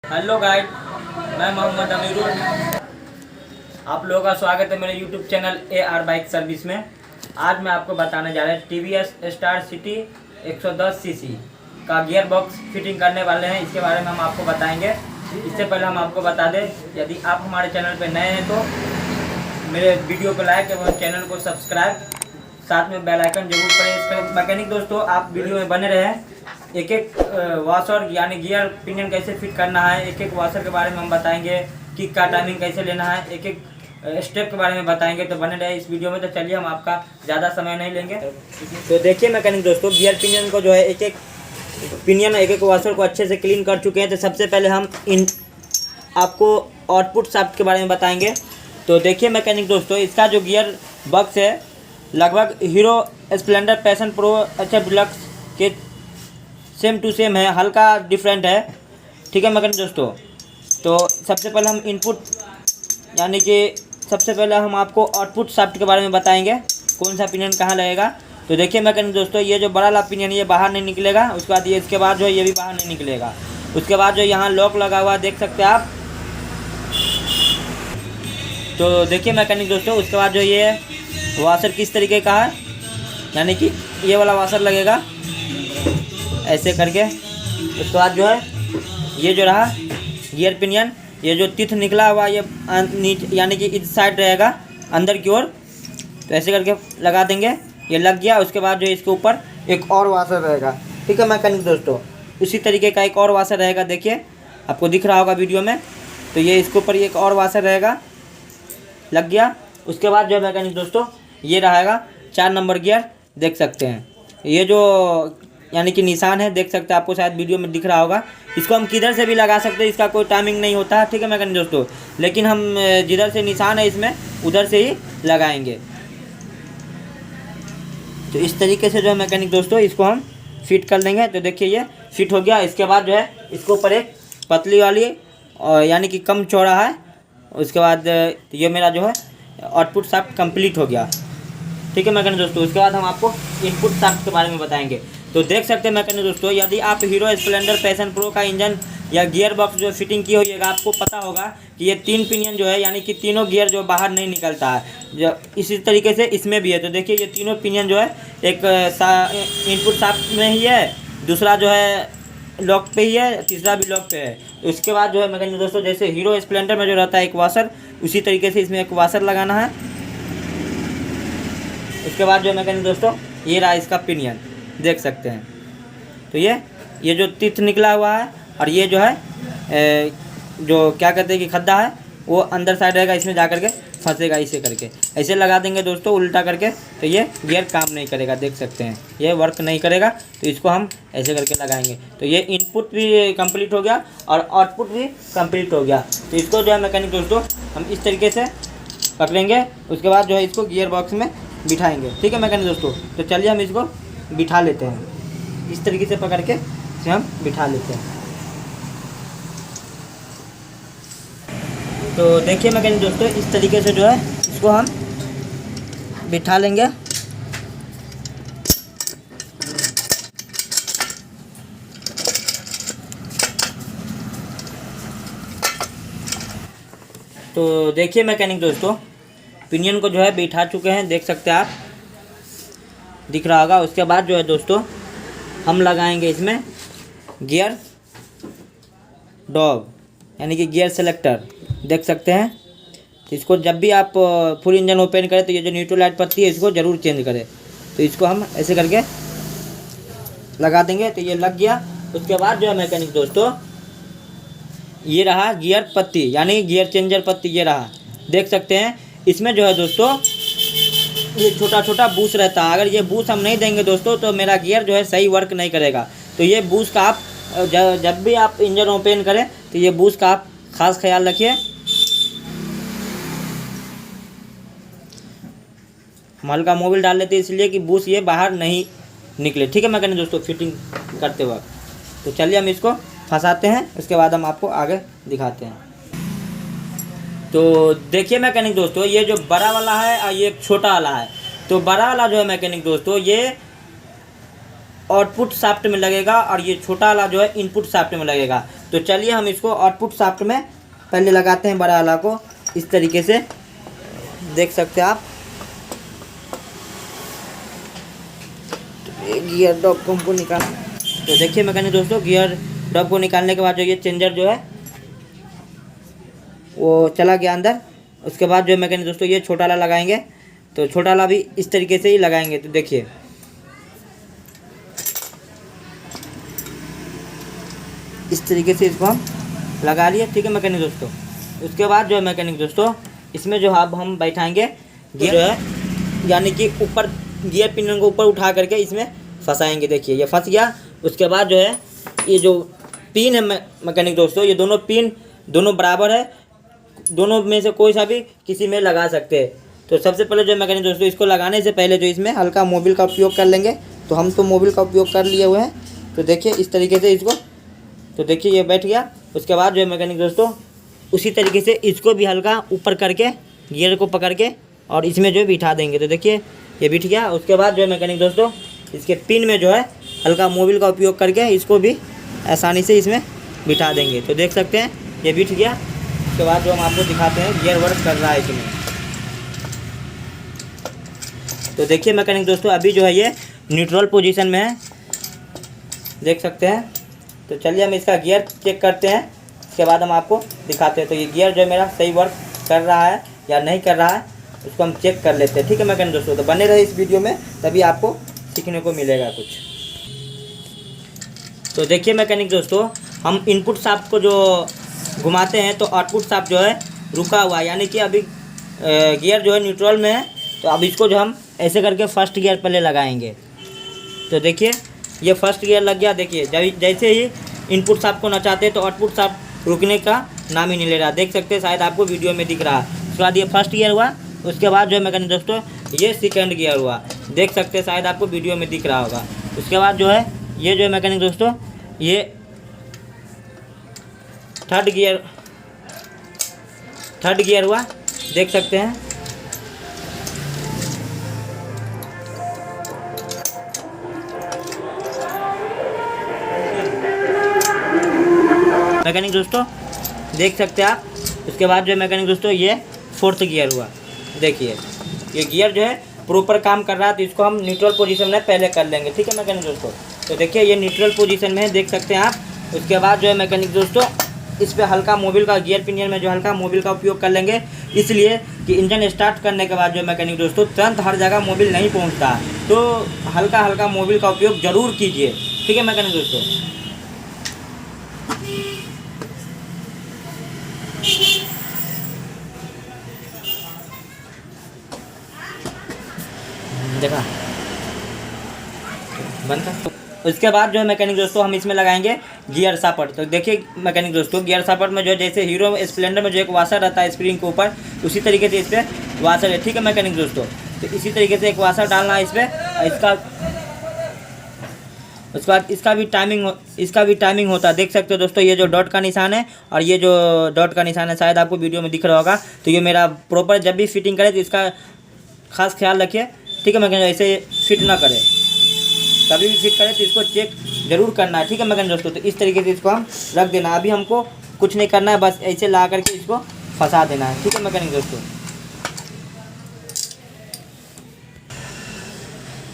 Hello guide, मैं मोहम्मद अमीरुल। आप लोगों का स्वागत है मेरे YouTube channel AR bike service में। आज मैं आपको बताने जा रहा हूँ TVS स्टार सिटी 110 सीसी का गियर बॉक्स फिटिंग करने वाले हैं। इसके बारे में हम आपको बताएंगे। इससे पहले हम आपको बता दें, यदि आप हमारे चैनल पर नए हैं तो मेरे वीडियो को लाइक एवं चैनल को सब्सक्राइब, साथ में बेल आइकन जरूर प्रेस करें। मैकेनिक दोस्तों, आप वीडियो में बने रहें। एक एक वाशर यानी गियर पिनियन कैसे फिट करना है, एक एक वाशर के बारे में हम बताएंगे। किक का टाइमिंग कैसे लेना है, एक एक स्टेप के बारे में बताएंगे। तो बने रहे इस वीडियो में। तो चलिए, हम आपका ज़्यादा समय नहीं लेंगे। तो देखिए मैकेनिक दोस्तों, गियर पिनियन को जो है एक एक पिनियन, एक एक वाशर को अच्छे से क्लीन कर चुके हैं। तो सबसे पहले हम आपको आउटपुट शाफ्ट के बारे में बताएंगे। तो देखिए मैकेनिक दोस्तों, इसका जो गियर बॉक्स है लगभग hero Splendor passion pro HF deluxe के सेम टू सेम है, हल्का डिफरेंट है। ठीक है मैकेनिक दोस्तों। तो सबसे पहले हम इनपुट यानी कि सबसे पहले हम आपको आउटपुट शाफ्ट के बारे में बताएंगे, कौन सा पिनियन कहाँ लगेगा। तो देखिए मैकेनिक दोस्तों, ये जो बड़ा वाला पिनियन ये बाहर नहीं निकलेगा। उसके बाद ये इसके बाद जो है ये भी बाहर नहीं निकलेगा। उसके बाद जो यहाँ लॉक लगा हुआ देख सकते हैं आप। तो देखिए मैकेनिक दोस्तों, उसके बाद जो ये वाशर किस तरीके का है, यानी कि ये वाला वाशर लगेगा ऐसे करके। उसके बाद जो है ये जो रहा गियर पिनियन, ये जो तिथ निकला हुआ ये नीचे यानी कि इस साइड रहेगा अंदर की ओर। तो ऐसे करके लगा देंगे, ये लग गया। उसके बाद जो इसके ऊपर एक और वाशर रहेगा। ठीक है मैकेनिक दोस्तों, उसी तरीके का एक और वाशर रहेगा। देखिए आपको दिख रहा होगा वीडियो में। तो ये इसके ऊपर एक और वाशर रहेगा, लग गया। उसके बाद जो है मैकेनिक दोस्तों, ये रहेगा 4 नंबर गियर, देख सकते हैं। ये जो यानी कि निशान है, देख सकते हैं, आपको शायद वीडियो में दिख रहा होगा। इसको हम किधर से भी लगा सकते हैं, इसका कोई टाइमिंग नहीं होता है। ठीक है मैकेनिक दोस्तों, लेकिन हम जिधर से निशान है इसमें उधर से ही लगाएंगे। तो इस तरीके से जो है मैकेनिक दोस्तों, इसको हम फिट कर लेंगे। तो देखिए ये फिट हो गया। इसके बाद जो है इसके ऊपर एक पतली वाली और यानी कि कम चौड़ा है। उसके बाद ये मेरा जो है आउटपुट शाफ्ट कंप्लीट हो गया। ठीक है मैकेनिक दोस्तों। उसके बाद हम आपको इनपुट शाफ्ट के बारे में बताएंगे। तो देख सकते हैं मैकेनिक दोस्तों, यदि आप हीरो स्प्लेंडर पैशन प्रो का इंजन या गियर बॉक्स जो फिटिंग की होइएगा, आपको पता होगा कि ये 3 पिनियन जो है यानी कि तीनों गियर जो बाहर नहीं निकलता है, जो इसी तरीके से इसमें भी है। तो देखिए ये तीनों पिनियन जो है एक इनपुट शाफ्ट में ही है, दूसरा जो है लॉक पे ही है, तीसरा भी लॉक पे है। तो इसके बाद जो है मैकेनिक दोस्तों, जैसे हीरो स्प्लेंडर में जो रहता है एक वाशर, उसी तरीके से इसमें एक वाशर लगाना है। उसके बाद जो है मैकेनिक दोस्तों, ये रहा इसका पिनियन, देख सकते हैं। तो ये जो तिथ निकला हुआ है और ये जो है जो क्या कहते हैं कि खड्डा है, वो अंदर साइड रहेगा, इसमें जा करके फंसेगा। इसे करके ऐसे लगा देंगे दोस्तों उल्टा करके, तो ये गियर काम नहीं करेगा, देख सकते हैं, ये वर्क नहीं करेगा। तो इसको हम ऐसे करके लगाएंगे। तो ये इनपुट भी कंप्लीट हो गया और आउटपुट भी कंप्लीट हो गया। तो इसको जो है मैकेनिक दोस्तों हम इस तरीके से पकड़ेंगे। उसके बाद जो है इसको गियर बॉक्स में बिठाएंगे। ठीक है मैकेनिक दोस्तों। तो चलिए हम इसको बिठा लेते हैं, इस तरीके से पकड़ के इसे हम बिठा लेते हैं। तो देखिए मैकेनिक दोस्तों, इस तरीके से जो है इसको हम बिठा लेंगे। तो देखिए मैकेनिक दोस्तों, पिनियन को जो है बिठा चुके हैं, देख सकते हैं आप, दिख रहा होगा। उसके बाद जो है दोस्तों हम लगाएंगे इसमें गियर डॉग यानी कि गियर सेलेक्टर, देख सकते हैं। तो इसको जब भी आप फुल इंजन ओपन करें तो ये जो न्यूट्रल लाइट पड़ती है इसको ज़रूर चेंज करें। तो इसको हम ऐसे करके लगा देंगे। तो ये लग गया। उसके बाद जो है मैकेनिक दोस्तों, ये रहा गियर पत्ती यानी गियर चेंजर पत्ती, ये रहा, देख सकते हैं। इसमें जो है दोस्तों ये छोटा छोटा बूस रहता है। अगर ये बूस हम नहीं देंगे दोस्तों तो मेरा गियर जो है सही वर्क नहीं करेगा। तो ये बूस का आप जब भी आप इंजन ओपन करें तो ये बूस का आप खास ख्याल रखिए। हम हल्का मोबिल डाल लेते हैं इसलिए कि बूस ये बाहर नहीं निकले। ठीक है मैकेनिक दोस्तों, फिटिंग करते वक्त। तो चलिए हम इसको फंसाते हैं, उसके बाद हम आपको आगे दिखाते हैं। तो देखिए मैकेनिक दोस्तों, ये जो बड़ा वाला है और ये छोटा वाला है। तो बड़ा वाला जो है मैकेनिक दोस्तों ये आउटपुट शाफ्ट में लगेगा और ये छोटा वाला जो है इनपुट शाफ्ट में लगेगा। तो चलिए हम इसको आउटपुट शाफ्ट में पहले लगाते हैं बड़ा वाला को, इस तरीके से देख सकते हैं आप। तो गियर डॉग को निकाल, तो देखिए मैकेनिक दोस्तों गियर डॉग को निकालने के बाद जो ये चेंजर जो है वो चला गया अंदर। उसके बाद जो है मैकेनिक दोस्तों ये छोटा वाला लगाएंगे, तो छोटा वाला भी इस तरीके से ही लगाएंगे। तो देखिए इस तरीके से इसको हम लगा लिए, ठीक है मैकेनिक दोस्तों। उसके बाद जो है मैकेनिक दोस्तों इसमें जो अब हम बैठाएंगे गियर जो है, यानी कि ऊपर गियर पिन को ऊपर उठा करके इसमें फंसाएंगे। देखिए ये फंस गया। उसके बाद जो है ये जो पिन है मैकेनिक दोस्तों, ये दोनों पिन दोनों बराबर है, दोनों में से कोई सा भी किसी में लगा सकते हैं। तो सबसे पहले जो मैकेनिक दोस्तों इसको लगाने से पहले जो इसमें हल्का मोबिल का उपयोग कर लेंगे। तो हम तो मोबिल का उपयोग कर लिए हुए हैं। तो देखिए इस तरीके से इसको, तो देखिए ये बैठ गया। उसके बाद जो है मैकेनिक दोस्तों उसी तरीके से इसको भी हल्का ऊपर करके गियर को पकड़ के और इसमें जो है बिठा देंगे। तो देखिए ये बिठ गया। उसके बाद जो है मैकेनिक दोस्तों इसके पिन में जो है हल्का मोबिल का उपयोग करके इसको भी आसानी से इसमें बिठा देंगे। तो देख सकते हैं ये बिठ गया। उसके बाद जो हम आपको दिखाते हैं गियर वर्क कर रहा है इसमें। तो देखिए मैकेनिक दोस्तों अभी जो है ये न्यूट्रल पोजीशन में है, देख सकते हैं। तो चलिए हम इसका गियर चेक करते हैं, उसके बाद हम आपको दिखाते हैं। तो ये गियर जो है मेरा सही वर्क कर रहा है या नहीं कर रहा है, उसको हम चेक कर लेते हैं, ठीक है मैकेनिक दोस्तों। तो बने रहे इस वीडियो में, तभी आपको सीखने को मिलेगा कुछ। तो देखिए मैकेनिक दोस्तों हम इनपुट शाफ्ट को जो घुमाते हैं तो आउटपुट शाफ्ट जो है रुका हुआ है, यानी कि अभी गियर जो है न्यूट्रल में है। तो अब इसको जो हम ऐसे करके फर्स्ट गियर पहले लगाएंगे। तो देखिए ये फर्स्ट गियर लग गया। देखिए जैसे ही इनपुट शाफ्ट को नचाते तो आउटपुट शाफ्ट रुकने का नाम ही नहीं ले रहा, देख सकते हैं, शायद आपको वीडियो में दिख रहा है। उसके बाद ये फर्स्ट गियर हुआ। उसके बाद जो है मैकेनिक दोस्तों ये सेकंड गियर हुआ, देख सकते हैं, शायद आपको वीडियो में दिख रहा होगा। उसके बाद जो है ये जो है मैकेनिक दोस्तों ये थर्ड गियर हुआ, देख सकते हैं। मैकेनिक दोस्तों देख सकते हैं आप। उसके बाद जो है मैकेनिक दोस्तों ये फोर्थ गियर हुआ। देखिए ये गियर जो है प्रॉपर काम कर रहा है, तो इसको हम न्यूट्रल पोजीशन में पहले कर लेंगे, ठीक है मैकेनिक दोस्तों। तो देखिए ये न्यूट्रल पोजीशन में है, देख सकते हैं आप। उसके बाद जो है मैकेनिक दोस्तों इस पर हल्का मोबिल का गियर पिनियन में जो हल्का मोबिल का उपयोग कर लेंगे, इसलिए कि इंजन स्टार्ट करने के बाद जो मैकेनिक दोस्तों तुरंत हर जगह मोबिल नहीं पहुंचता, तो हल्का हल्का मोबिल का उपयोग ज़रूर कीजिए, ठीक है मैकेनिक दोस्तों। देखा बंद था। उसके बाद जो है मैकेनिक दोस्तों हम इसमें लगाएंगे गियर शाफ्ट। तो देखिए मैकेनिक दोस्तों गियर शाफ्ट में जो है जैसे हीरो स्प्लेंडर में जो एक वाशर रहता है स्प्रिंग के ऊपर, उसी तरीके से इस पर वाशर है, ठीक है मैकेनिक दोस्तों। तो इसी तरीके से एक वाशर डालना है इस पर, उसके बाद इसका भी टाइमिंग होता है, देख सकते हो दोस्तों। ये जो डॉट का निशान है और ये जो डॉट का निशान है, शायद आपको वीडियो में दिख रहा होगा। तो ये मेरा प्रॉपर जब भी फिटिंग करे तो इसका खास ख्याल रखिए, ठीक है मैकेनिक। ऐसे फिट ना करे, कभी भी फिट करें तो इसको चेक जरूर करना है, ठीक है मैकेनिक दोस्तों। तो इस तरीके से इसको हम रख देना। अभी हमको कुछ नहीं करना है, बस ऐसे ला करके इसको फंसा देना है, ठीक है मैकेनिक दोस्तों।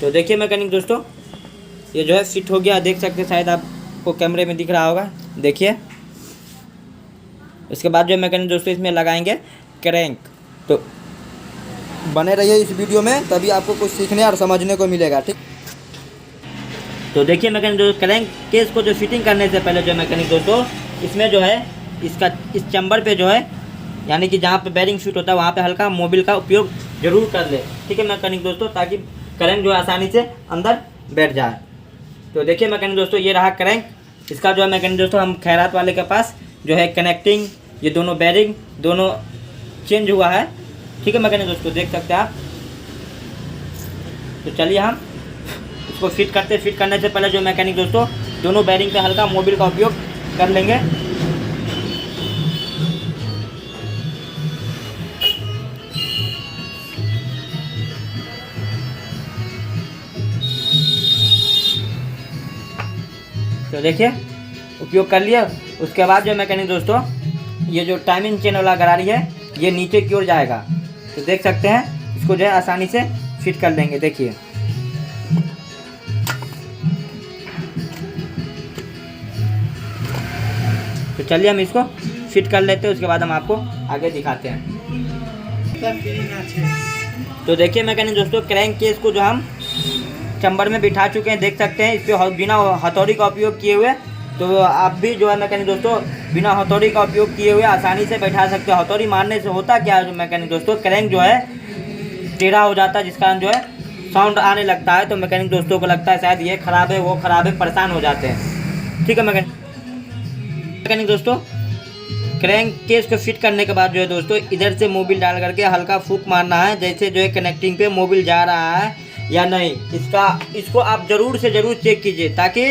तो देखिए मैकेनिक दोस्तों ये जो है फिट हो गया, देख सकते हैं, शायद आपको कैमरे में दिख रहा होगा, देखिए। इसके बाद जो मैकेनिक दोस्तों इसमें लगाएंगे क्रैंक। तो बने रहिए इस वीडियो में, तभी आपको कुछ सीखने और समझने को मिलेगा, ठीक। तो देखिए मैकेनिक दोस्तों क्रैंक केस को जो फिटिंग करने से पहले जो मैकेनिक दोस्तों इसमें जो है इस चैम्बर पे जो है, यानी कि जहाँ पे बेरिंग फिट होता है वहाँ पे हल्का मोबिल का उपयोग जरूर कर ले, ठीक है मैकेनिक दोस्तों, ताकि क्रैंक जो है आसानी से अंदर बैठ जाए। तो देखिए मैकेनिक दोस्तों ये रहा क्रैंक। इसका जो है मैकेनिक दोस्तों हम खैरात वाले के पास जो है कनेक्टिंग, ये दोनों बेरिंग दोनों चेंज हुआ है, ठीक है मैकेनिक दोस्तों, देख सकते हैं आप। तो चलिए हम इसको फिट करने से पहले जो मैकेनिक दोस्तों दोनों बेरिंग पे हल्का मोबिल का उपयोग कर लेंगे। तो देखिए उपयोग कर लिया। उसके बाद जो मैकेनिक दोस्तों ये जो टाइमिंग चेन वाला गरारी है ये नीचे की ओर जाएगा, तो देख सकते हैं इसको जो है आसानी से फिट कर लेंगे। देखिए तो चलिए हम इसको फिट कर लेते हैं, उसके बाद हम आपको आगे दिखाते हैं। तो देखिए मैकेनिक दोस्तों क्रैंक केस को जो हम चैम्बर में बिठा चुके हैं, देख सकते हैं इस पर बिना हथौड़ी का उपयोग किए हुए। तो आप भी जो है मैकेनिक दोस्तों बिना हथौड़ी का उपयोग किए हुए आसानी से बैठा सकते हो। हथौड़ी मारने से होता क्या है मैकेनिक दोस्तों, क्रैंक जो है टेढ़ा हो जाता है, जिस कारण जो है साउंड आने लगता है। तो मैकेनिक दोस्तों को लगता है शायद ये ख़राब है वो ख़राब है, परेशान हो जाते हैं। ठीक है मैकेनिक दोस्तों क्रैंक केस को फिट करने के बाद जो है दोस्तों इधर से मोबिल डाल करके हल्का फूंक मारना है, जैसे जो है कनेक्टिंग पे मोबिल जा रहा है या नहीं। इसको आप ज़रूर से ज़रूर चेक कीजिए, ताकि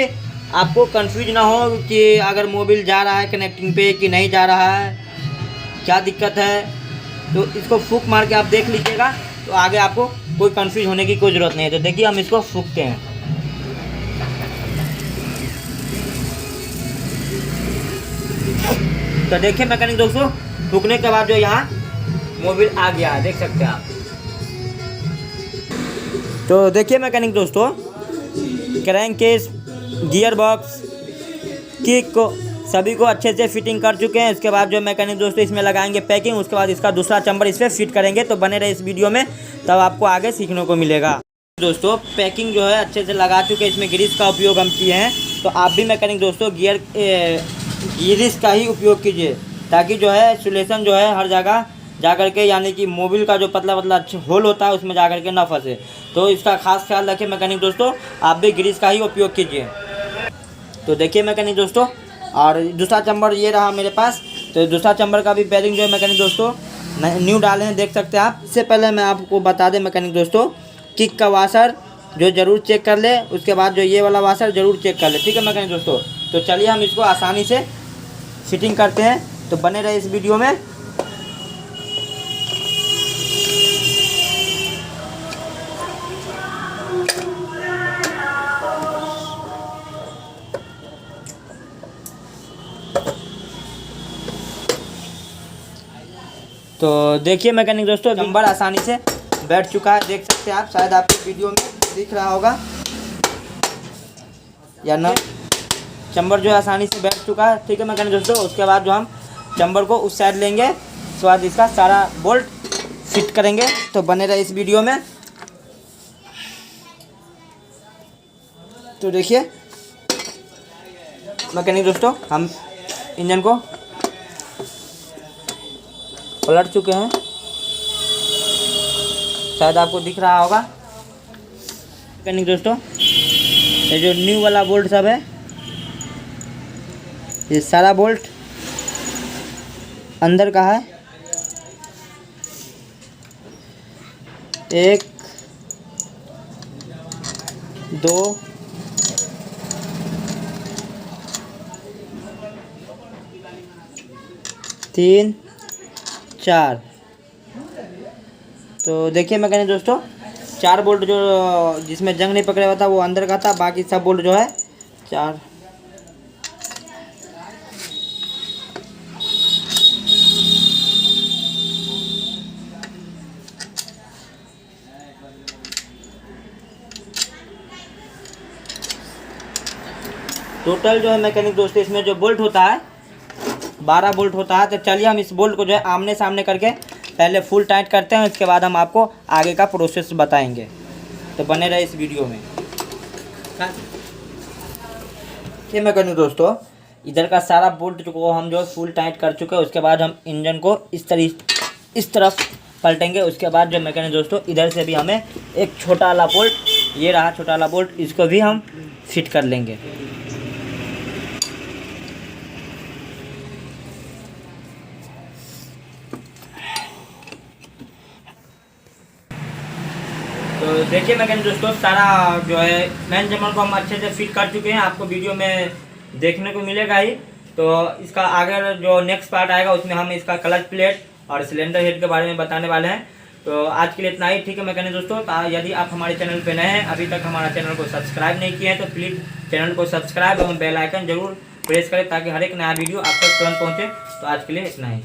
आपको कंफ्यूज ना हो कि अगर मोबिल जा रहा है कनेक्टिंग पे कि नहीं जा रहा है, क्या दिक्कत है। तो इसको फूंक मार के आप देख लीजिएगा, तो आगे आपको कोई कंफ्यूज होने की कोई ज़रूरत नहीं है। तो देखिए हम इसको फूंकते हैं। तो देखिए मैकेनिक दोस्तों फूंकने के बाद जो यहाँ मोबिल आ गया है, देख सकते हैं आप। तो देखिए मैकेनिक दोस्तों crank case, gear box, kick को सभी को अच्छे से फिटिंग कर चुके हैं। इसके बाद जो मैकेनिक दोस्तों इसमें लगाएंगे पैकिंग, उसके बाद इसका दूसरा चैम्बर इस पर फिट करेंगे। तो बने रहे इस वीडियो में, तब आपको आगे सीखने को मिलेगा। दोस्तों पैकिंग जो है अच्छे से लगा चुके हैं, इसमें ग्रीस का उपयोग हम किए हैं। तो आप भी मैकेनिक दोस्तों ग्रीस का ही उपयोग कीजिए, ताकि जो है इंसुलेशन जो है हर जगह जा करके, यानी कि मोबिल का जो पतला पतला होल होता है उसमें जा करके ना फंसे। तो इसका खास ख्याल रखें मैकेनिक दोस्तों, आप भी ग्रीस का ही उपयोग कीजिए। तो देखिए मैकेनिक दोस्तों और दूसरा चैम्बर ये रहा मेरे पास। तो दूसरा चैम्बर का भी बेरिंग जो है मैकेनिक दोस्तों न्यू डाले हैं, देख सकते हैं आप। इससे पहले मैं आपको बता दें मैकेनिक दोस्तों किक का वाशर जो ज़रूर चेक कर ले, उसके बाद जो ये वाला वाशर ज़रूर चेक कर ले। ठीक है मैकेनिक दोस्तों, तो चलिए हम इसको आसानी से फिटिंग करते हैं। तो बने रहे इस वीडियो में। तो देखिए मैकेनिक दोस्तों चैम्बर आसानी से बैठ चुका है, देख सकते हैं आप। शायद आपको वीडियो में दिख रहा होगा या ना, चैम्बर जो है आसानी से बैठ चुका है। ठीक है मैकेनिक दोस्तों, उसके बाद जो हम चैम्बर को उस साइड लेंगे, उसके बाद इसका सारा बोल्ट फिट करेंगे। तो बने रहे इस वीडियो में। तो देखिए मैकेनिक दोस्तों हम इंजन को पलट चुके हैं, शायद आपको दिख रहा होगा मैकेनिक दोस्तों। ये जो न्यू वाला बोल्ट सब है, ये सारा बोल्ट अंदर का है। 1 2 3 4। तो देखिए मैकेनिक दोस्तों 4 बोल्ट जो जिसमें जंग नहीं पकड़ा हुआ था वो अंदर का था, बाकी सब बोल्ट जो है 4। टोटल जो है मैकेनिक दोस्तों इसमें जो बोल्ट होता है 12 बोल्ट होता है। तो चलिए हम इस बोल्ट को जो है आमने सामने करके पहले फुल टाइट करते हैं, उसके बाद हम आपको आगे का प्रोसेस बताएंगे। तो बने रहे इस वीडियो में। ये मैकेनिक दोस्तों इधर का सारा बोल्ट को हम जो फुल टाइट कर चुके हैं, उसके बाद हम इंजन को इस तरफ पलटेंगे। उसके बाद जो मैकेनिक दोस्तों इधर से भी हमें एक छोटा वाला बोल्ट, ये रहा छोटा वाला बोल्ट, इसको भी हम फिट कर लेंगे। तो देखिए मैकेनिक दोस्तों सारा जो है मेन चैम्बर को हम अच्छे से फिट कर चुके हैं, आपको वीडियो में देखने को मिलेगा ही। तो इसका आगे जो नेक्स्ट पार्ट आएगा उसमें हम इसका क्लच प्लेट और सिलेंडर हेड के बारे में बताने वाले हैं। तो आज के लिए इतना ही। ठीक है मैकेनिक दोस्तों, यदि आप हमारे चैनल पे नए हैं, अभी तक हमारा चैनल को सब्सक्राइब नहीं किए हैं, तो प्लीज़ चैनल को सब्सक्राइब एवं बेल आइकन जरूर प्रेस करें ताकि हर एक नया वीडियो आप तक तुरंत पहुँचे। तो आज के लिए इतना ही।